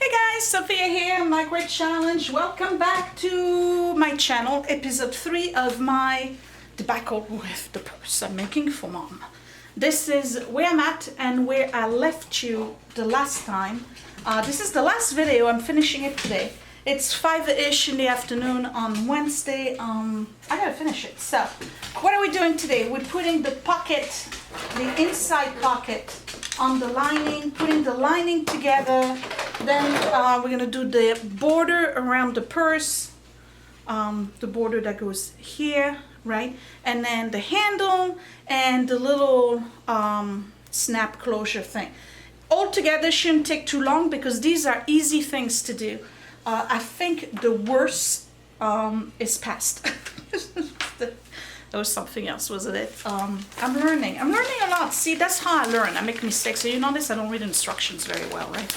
Hey guys, Sophia here, My Great Challenge. Welcome back to my channel, episode 3 of my debacle with the purse I'm making for mom. This is where I'm at and where I left you the last time. This is the last video, I'm finishing it today. It's 5-ish in the afternoon on Wednesday. I gotta finish it. So, what are we doing today? We're putting the pocket, the inside pocket on the lining, putting the lining together. Then we're gonna do the border around the purse, the border that goes here, right? And then the handle and the little snap closure thing. All together shouldn't take too long because these are easy things to do. I think the worst is past. That was something else, wasn't it? I'm learning a lot. See, that's how I learn. I make mistakes. So you notice I don't read instructions very well, right?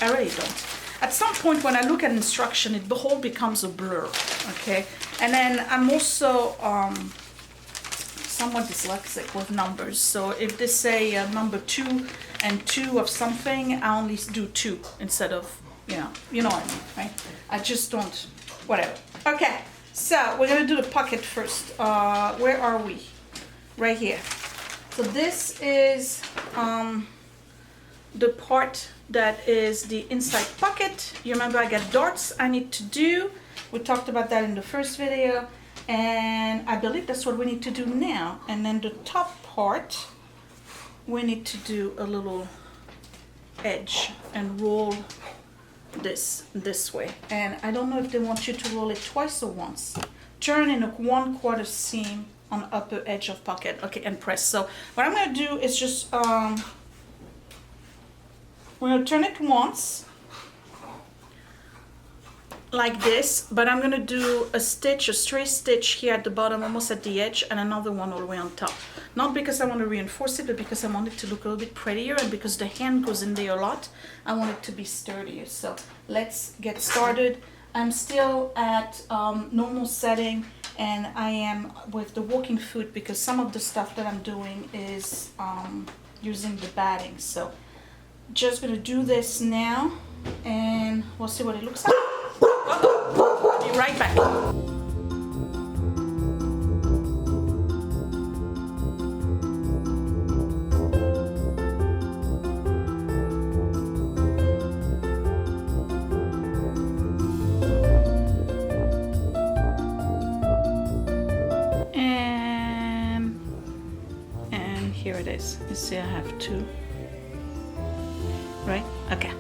I really don't. At some point when I look at instruction, the whole becomes a blur, okay? And then I'm also somewhat dyslexic with numbers. So if they say number 2 and 2 of something, I only do 2 instead of, you know what I mean, right? I just don't, whatever. Okay, so we're gonna do the pocket first. Where are we? Right here. So this is the part that is the inside pocket. You remember I got darts I need to do. We talked about that in the first video, and I believe that's what we need to do now. And then the top part, we need to do a little edge and roll this way. And I don't know if they want you to roll it twice or once. Turn in a 1/4 seam on upper edge of pocket. Okay, and press. So what I'm gonna do is just we're gonna turn it once like this, but I'm gonna do a stitch, a straight stitch here at the bottom, almost at the edge, and another one all the way on top. Not because I want to reinforce it, but because I want it to look a little bit prettier, and because the hand goes in there a lot, I want it to be sturdier. So let's get started. I'm still at normal setting, and I am with the walking foot because some of the stuff that I'm doing is using the batting. So just gonna do this now, and we'll see what it looks like. I'll be right back. And here it is. You see I have 2. Right? Okay.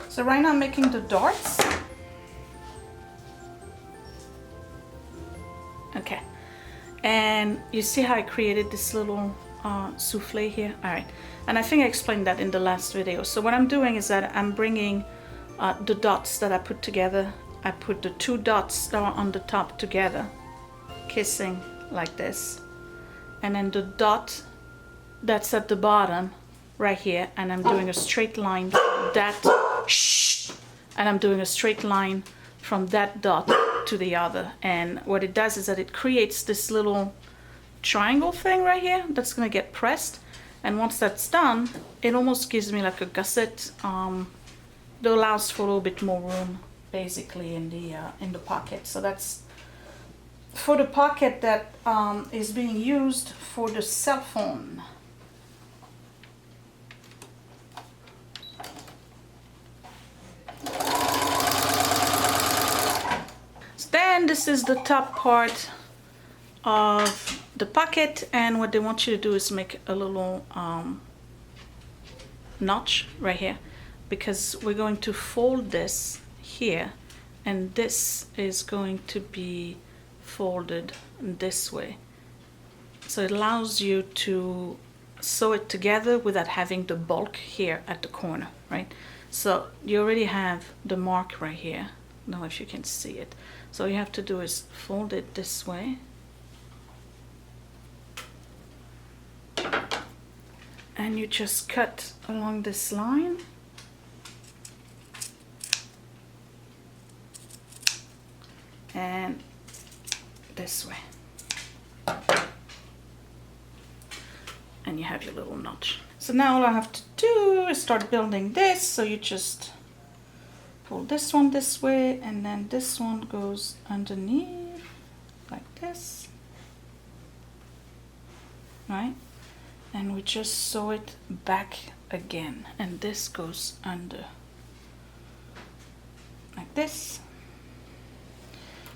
So right now I'm making the darts. Okay. And you see how I created this little souffle here? All right. And I think I explained that in the last video. So what I'm doing is that I'm bringing the dots that I put together. I put the 2 dots that are on the top together, kissing like this. And then the dot that's at the bottom right here, and I'm doing a straight line from that, and I'm doing a straight line from that dot to the other. And what it does is that it creates this little triangle thing right here that's gonna get pressed. And once that's done, it almost gives me like a gusset that allows for a little bit more room basically in the pocket. So that's for the pocket that is being used for the cell phone. So then this is the top part of the pocket, and what they want you to do is make a little notch right here, because we're going to fold this here, and this is going to be folded this way. So it allows you to sew it together without having the bulk here at the corner, right? So you already have the mark right here. I don't know if you can see it. So all you have to do is fold it this way. And you just cut along this line. And this way. and you have your little notch. So now all I have to do is start building this. So you just pull this one this way, and then this one goes underneath like this, right? And we just sew it back again, and this goes under like this.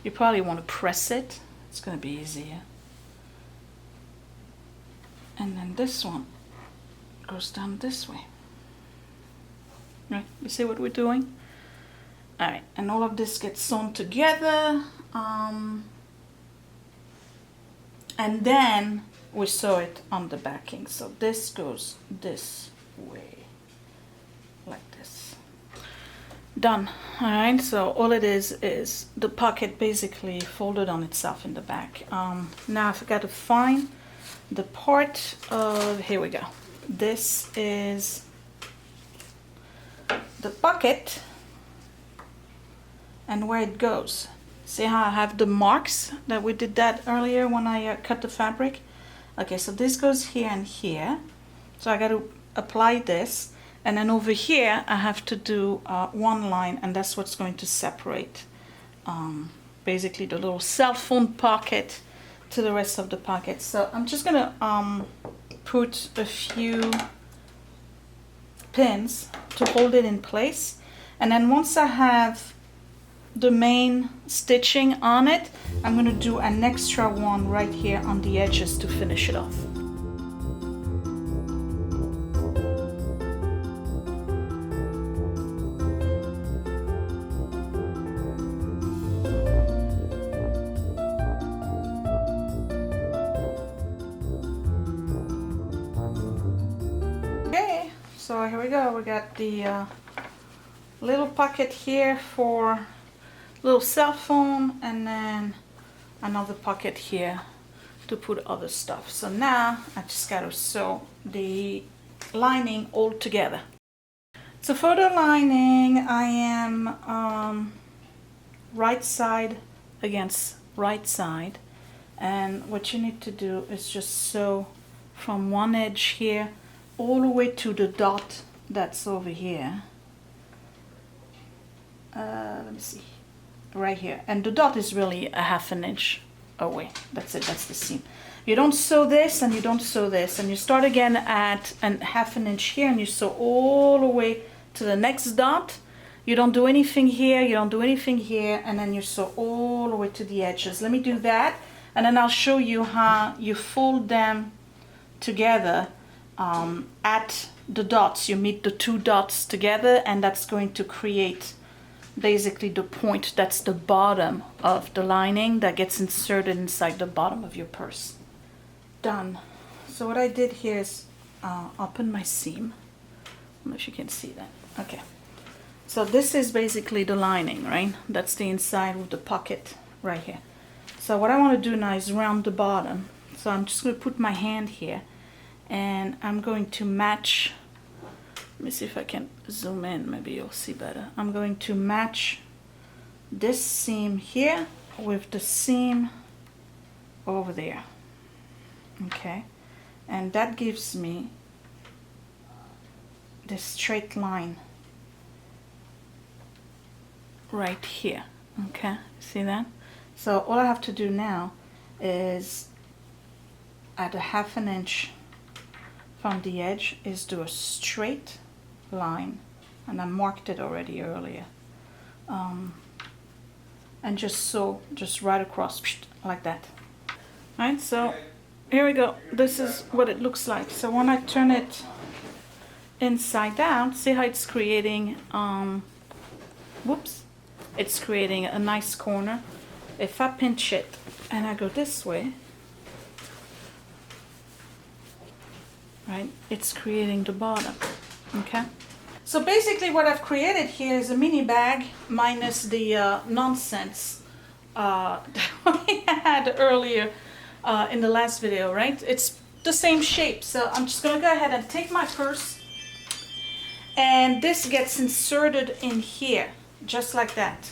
You probably want to press it, it's going to be easier. And then this one goes down this way, right? You see what we're doing? All right, and all of this gets sewn together, and then we sew it on the backing. So this goes this way, like this. Done. All right, so all it is the pocket basically folded on itself in the back. Now I forgot to find the part of, here we go. This is the pocket and where it goes. See how I have the marks that we did that earlier when I cut the fabric? Okay, so this goes here and here. So I got to apply this. And then over here, I have to do one line, and that's what's going to separate basically the little cell phone pocket to the rest of the pocket. So I'm just gonna put a few pins to hold it in place. And then once I have the main stitching on it, I'm gonna do an extra one right here on the edges to finish it off. So here we go, we got the little pocket here for little cell phone, and then another pocket here to put other stuff. So now I just got to sew the lining all together. So for the lining, I am right side against right side, and what you need to do is just sew from one edge here all the way to the dot that's over here. Let me see, right here, and the dot is really a ½ inch away. That's it, that's the seam. You don't sew this and you don't sew this, and you start again at a ½ inch here, and you sew all the way to the next dot. You don't do anything here, you don't do anything here, and then you sew all the way to the edges. Let me do that, and then I'll show you how you fold them together at the dots. You meet the two dots together, and that's going to create basically the point that's the bottom of the lining that gets inserted inside the bottom of your purse. Done. So what I did here is open my seam. I don't know if you can see that. Okay. So this is basically the lining, right? That's the inside with the pocket right here. So what I want to do now is round the bottom. So I'm just going to put my hand here, and I'm going to match. Let me see if I can zoom in, maybe you'll see better. I'm going to match this seam here with the seam over there. Okay, and that gives me this straight line right here. Okay, see that? So all I have to do now is at a ½ inch from the edge is do a straight line, and I marked it already earlier, and just sew just right across like that. All right, so here we go. This is what it looks like. So when I turn it inside out, see how it's creating whoops, it's creating a nice corner. If I pinch it and I go this way, right, it's creating the bottom. Okay, so basically what I've created here is a mini bag minus the nonsense that we had earlier in the last video, right? It's the same shape. So I'm just gonna go ahead and take my purse, and this gets inserted in here just like that,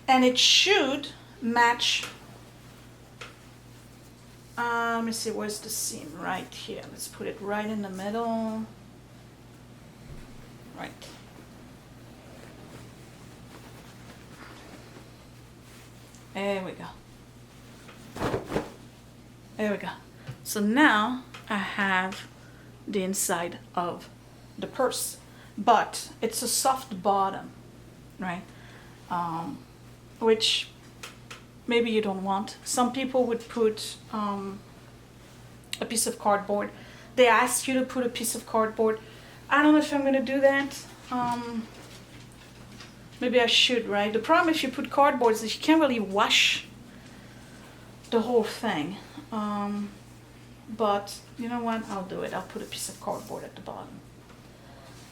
and it should match Let me see, where's the seam? Right here. Let's put it right in the middle. Right. There we go. There we go. So now I have the inside of the purse, but it's a soft bottom, right? Which maybe you don't want. Some people would put a piece of cardboard. They ask you to put a piece of cardboard. I don't know if I'm gonna do that. Maybe I should, right? The problem if you put cardboard is you can't really wash the whole thing. But you know what? I'll do it. I'll put a piece of cardboard at the bottom.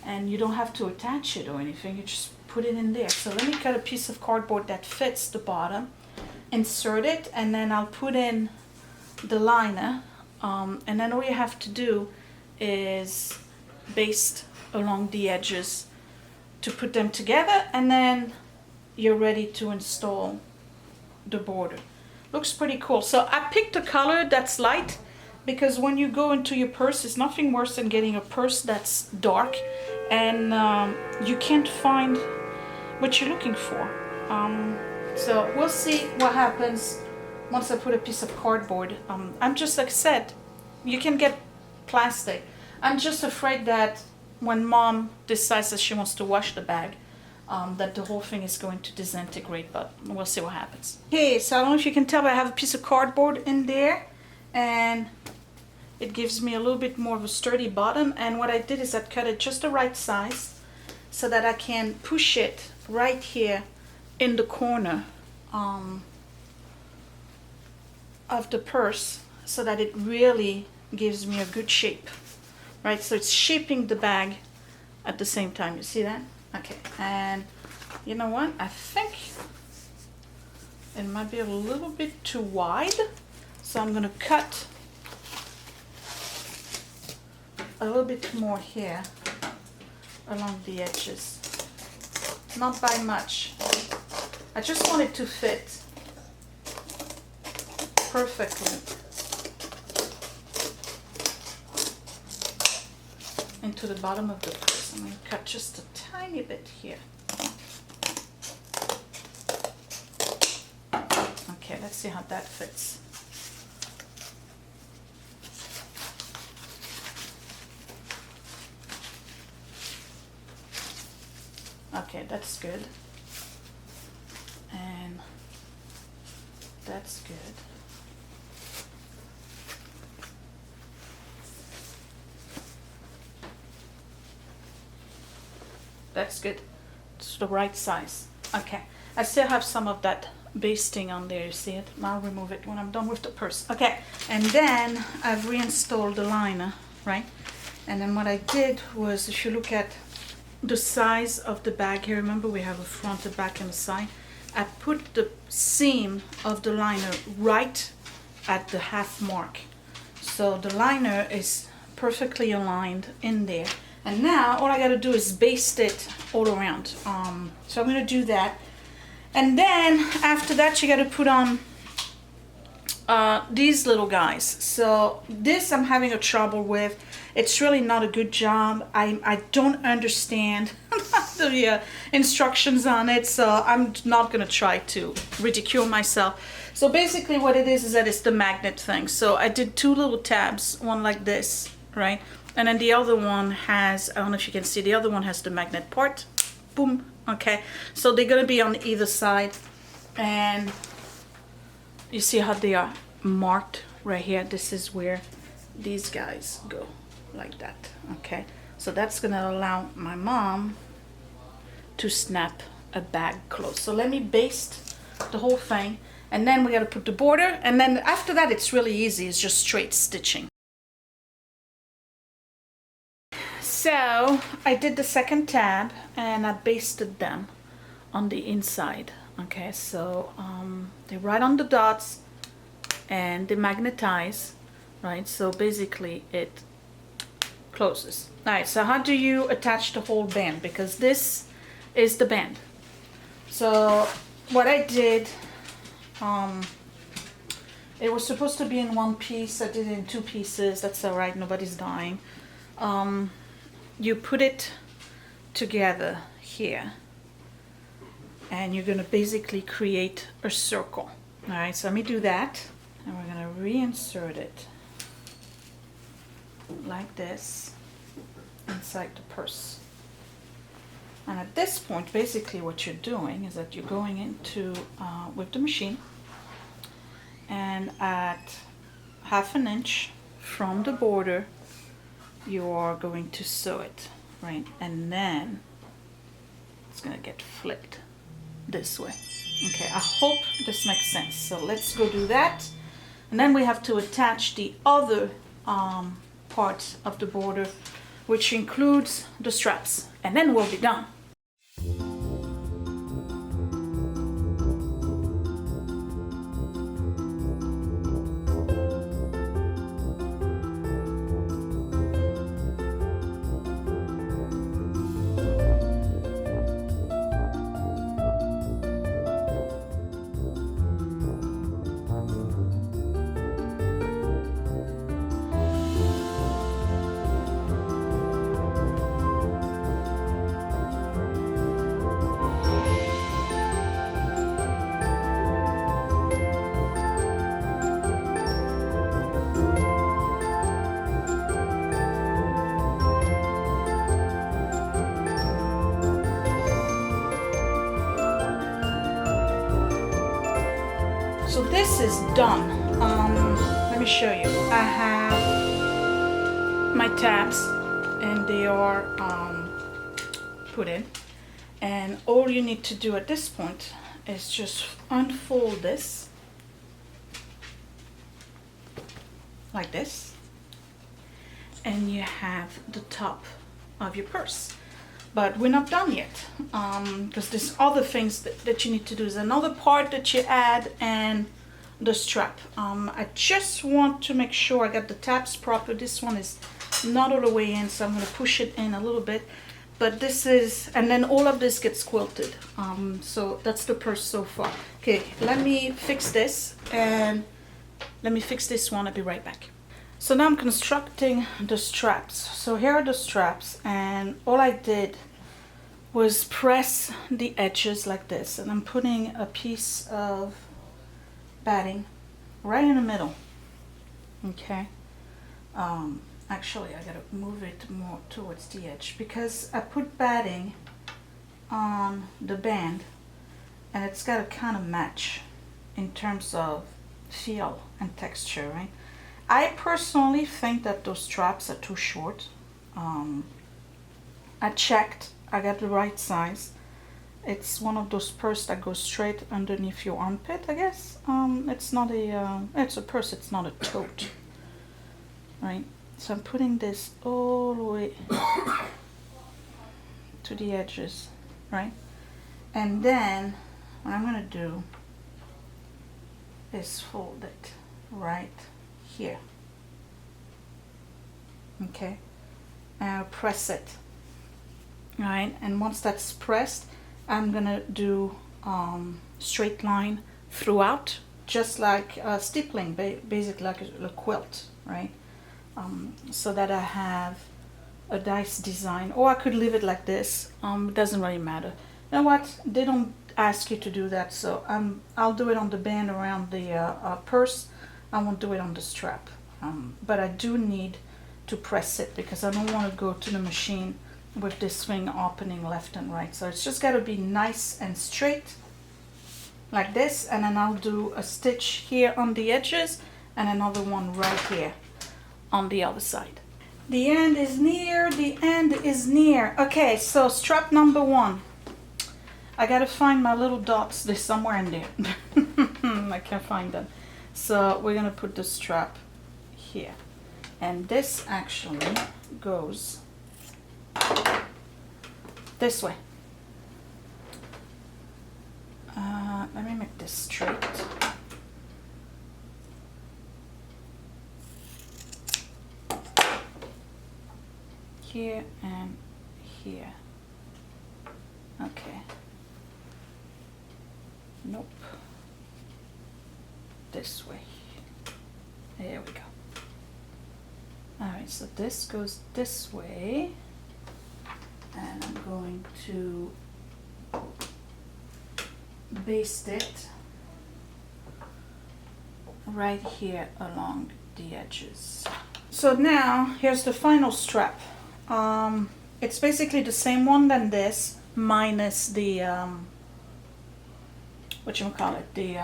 And you don't have to attach it or anything. You just put it in there. So let me cut a piece of cardboard that fits the bottom, insert it, and then I'll put in the liner. And then all you have to do is baste along the edges to put them together, and then you're ready to install the border. Looks pretty cool. So I picked a color that's light because when you go into your purse, it's nothing worse than getting a purse that's dark and you can't find what you're looking for. So we'll see what happens once I put a piece of cardboard. I'm just, like I said, you can get plastic. I'm just afraid that when mom decides that she wants to wash the bag, that the whole thing is going to disintegrate, but we'll see what happens. Okay, so I don't know if you can tell, but I have a piece of cardboard in there, and it gives me a little bit more of a sturdy bottom. And what I did is I cut it just the right size so that I can push it right here in the corner of the purse so that it really gives me a good shape. Right, so it's shaping the bag at the same time. You see that? Okay, and you know what? I think it might be a little bit too wide, so I'm gonna cut a little bit more here along the edges. Not by much. I just want it to fit perfectly into the bottom of the purse. I'm going to cut just a tiny bit here. Okay, let's see how that fits. Okay, that's good. And that's good. That's good. It's the right size. Okay. I still have some of that basting on there. You see it? I'll remove it when I'm done with the purse. Okay. And then I've reinstalled the liner, right? And then what I did was, if you look at the size of the bag here, remember we have a front, a back, and a side. I put the seam of the liner right at the half mark. So the liner is perfectly aligned in there. And now all I got to do is baste it all around. So I'm going to do that. And then after that, you got to put on these little guys. So this I'm having a trouble with. It's really not a good job. I don't understand the instructions on it, so I'm not going to try to ridicule myself. So basically what it is that it's the magnet thing. So I did two little tabs, one like this, right? And then the other one has, I don't know if you can see, the other one has the magnet part. Boom. Okay. So they're going to be on either side. And you see how they are marked right here. This is where these guys go, like that. Okay. So that's going to allow my mom to snap a bag closed. So let me baste the whole thing. And then we got to put the border. And then after that, it's really easy. It's just straight stitching. So I did the second tab and I basted them on the inside. Okay, so they're right on the dots and they magnetize, right? So basically it closes. All right, so how do you attach the whole band? Because this is the band. So what I did It was supposed to be in one piece. I did it in 2 pieces. That's all right. Nobody's dying. You put it together here, and you're gonna basically create a circle. All right, so let me do that, and we're gonna reinsert it like this inside the purse. And at this point, basically what you're doing is that you're going into with the machine, and at 1/2 inch from the border you are going to sew it, right? And then it's gonna get flipped this way. Okay, I hope this makes sense. So let's go do that. And then we have to attach the other part of the border, which includes the straps, and then we'll be done. So this is done. Let me show you. I have my tabs, and they are put in. And all you need to do at this point is just unfold this like this, and you have the top of your purse. But we're not done yet, because there's other things that you need to do. There's another part that you add, and the strap. I just want to make sure I got the tabs proper. This one is not all the way in, so I'm going to push it in a little bit. But this is, and then all of this gets quilted. So that's the purse so far. Okay, let me fix this, and let me fix this one. I'll be right back. So now I'm constructing the straps. So here are the straps, and all I did was press the edges like this, and I'm putting a piece of batting right in the middle. Okay. Actually, I gotta move it more towards the edge because I put batting on the band, and it's gotta kind of match in terms of feel and texture, right? I personally think that those straps are too short. I checked, I got the right size. It's one of those purses that goes straight underneath your armpit, I guess. It's not a, it's a purse, it's not a tote, right? So I'm putting this all the way to the edges, right? And then what I'm gonna do is fold it right here. Okay, and I'll press it. All right, and once that's pressed, I'm gonna do straight line throughout, just like stippling, basically like a quilt, right? So that I have a nice design, or I could leave it like this. It doesn't really matter. You know what? They don't ask you to do that, so I'll do it on the band around the purse. I won't do it on the strap, but I do need to press it because I don't want to go to the machine with this thing opening left and right. So it's just got to be nice and straight like this, and then I'll do a stitch here on the edges and another one right here on the other side. The end is near, the end is near. Okay, so strap number 1. I gotta find my little dots. They're somewhere in there. I can't find them. So we're gonna put the strap here, and this actually goes this way. Let me make this straight. Here and here. Okay. Nope. This way. There we go. All right, so this goes this way, and I'm going to baste it right here along the edges. So now here's the final strap. It's basically the same one than this, minus the whatchamacallit, the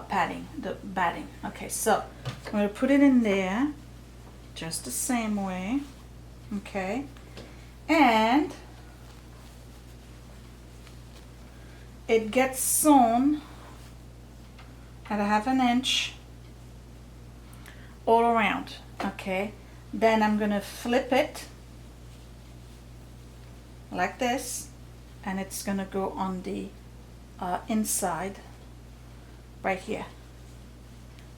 padding, the batting. Okay, so I'm going to put it in there just the same way. Okay, and it gets sewn at a 1/2 inch all around. Okay, then I'm gonna flip it like this, and it's gonna go on the inside right here,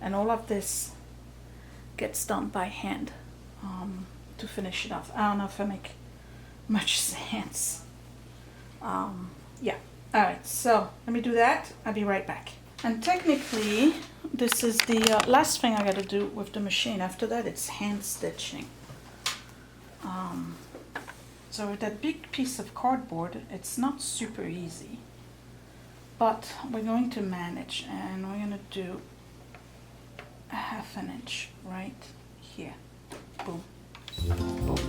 and all of this gets done by hand to finish it off. I don't know if I make much sense. Yeah. All right, so let me do that. I'll be right back. And technically, this is the last thing I got to do with the machine. After that, it's hand stitching. So with that big piece of cardboard, it's not super easy, but we're going to manage, and we're going to do a 1/2 inch right here. Boom, boom.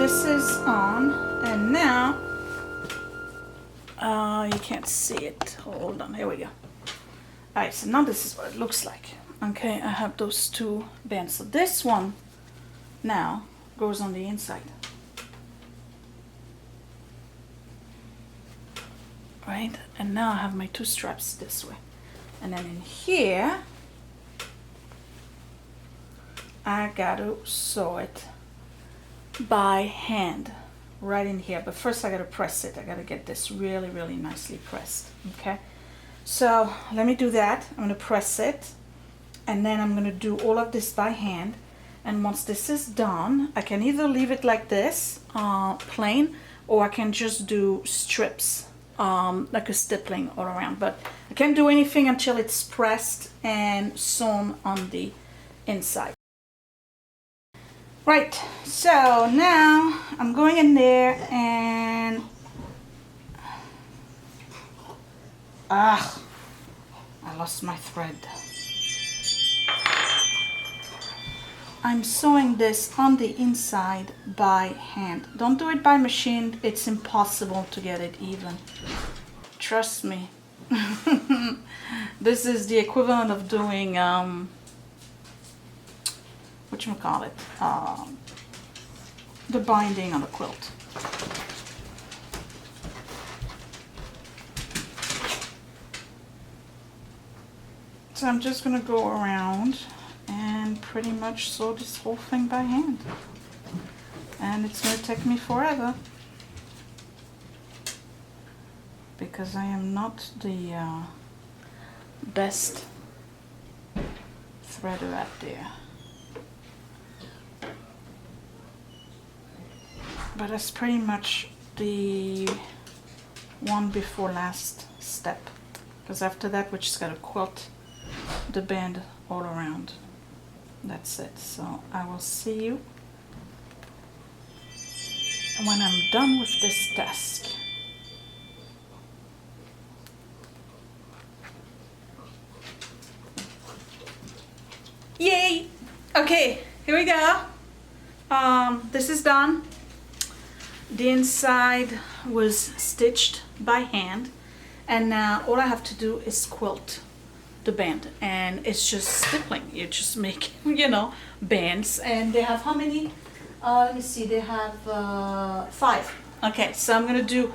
This is on, and now you can't see it. Hold on, here we go. All right, so now this is what it looks like. Okay, I have those two bands. So this one now goes on the inside, right? And now I have my two straps this way, and then in here I gotta sew it by hand right in here, but first I gotta press it. I gotta get this really, really nicely pressed. Okay, so let me do that. I'm gonna press it, and then I'm gonna do all of this by hand. And once this is done, I can either leave it like this, plain, or I can just do strips, like a stippling all around. But I can't do anything until it's pressed and sewn on the inside. Right, so now I'm going in there and I lost my thread. I'm sewing this on the inside by hand. Don't do it by machine. It's impossible to get it even. Trust me. This is the equivalent of doing whatchamacallit, the binding on a quilt. So I'm just gonna go around and pretty much sew this whole thing by hand. And it's gonna take me forever, because I am not the best threader out there. But that's pretty much the one before last step, because after that we just gotta quilt the band all around. That's it. So I will see you when I'm done with this task. Yay! Okay, here we go. This is done. The inside was stitched by hand, and now all I have to do is quilt the band, and it's just stippling. You just make, you know, bands, and they have how many? Let me see, they have 5. Okay, so I'm gonna do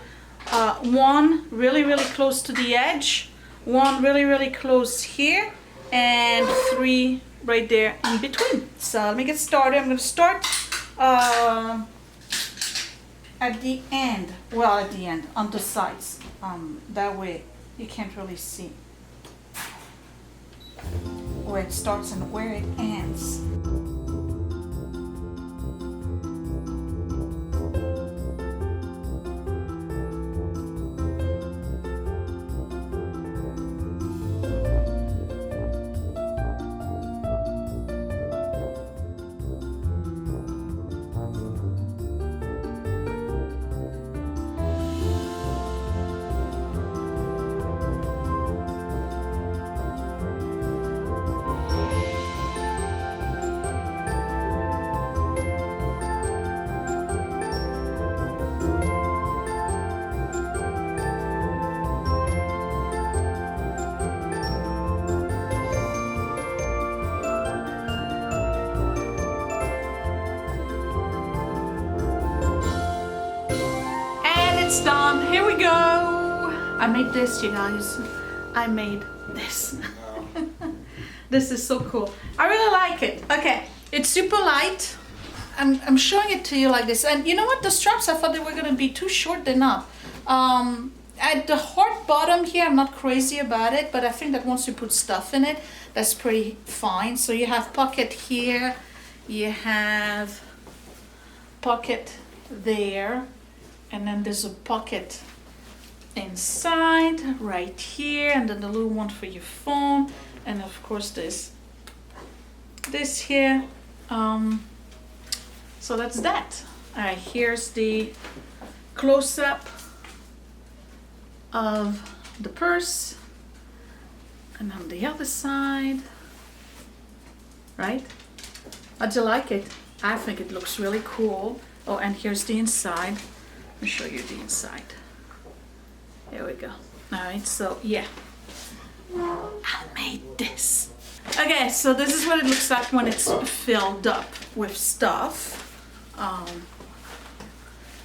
one really, really close to the edge, one really, really close here, and 3 right there in between. So let me get started. I'm gonna start at the end, well, at the end, on the sides. That way you can't really see where it starts and where it ends. It's done. Here we go. I made this, you guys. I made this. This is so cool. I really like it. Okay, it's super light. I'm showing it to you like this. And you know what? The straps, I thought they were going to be too short enough. At the hard bottom here, I'm not crazy about it, but I think that once you put stuff in it, that's pretty fine. So you have pocket here. You have pocket there. And then there's a pocket inside right here, and then the little one for your phone, and of course this here. So that's that. All right, here's the close-up of the purse, and on the other side, right? How'd you like it? I think it looks really cool. Oh, and here's the inside. Let me show you the inside. There we go. All right, so yeah, I made this. Okay, so this is what it looks like when it's filled up with stuff.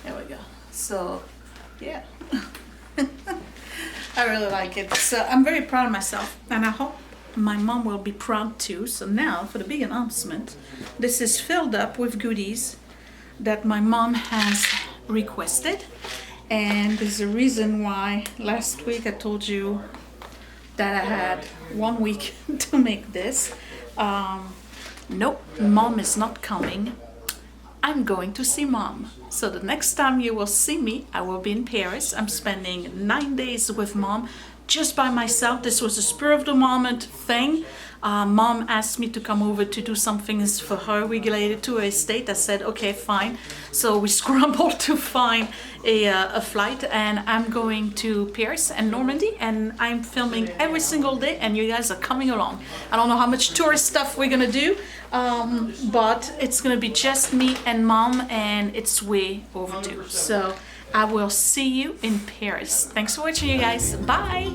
There we go. So yeah, I really like it. So I'm very proud of myself, and I hope my mom will be proud too. So now for the big announcement, this is filled up with goodies that my mom has requested, and there's a reason why last week I told you that I had 1 week to make this. Nope, mom is not coming. I'm going to see mom. So the next time you will see me, I will be in Paris. I'm spending 9 days with mom just by myself. This was a spur of the moment thing. Mom asked me to come over to do some things for her related to her estate. I said, okay, fine. So we scrambled to find a flight, and I'm going to Paris and Normandy, and I'm filming every single day, and you guys are coming along. I don't know how much tourist stuff we're gonna do, but it's gonna be just me and mom, and it's way overdue. So I will see you in Paris. Thanks for watching, you guys. Bye.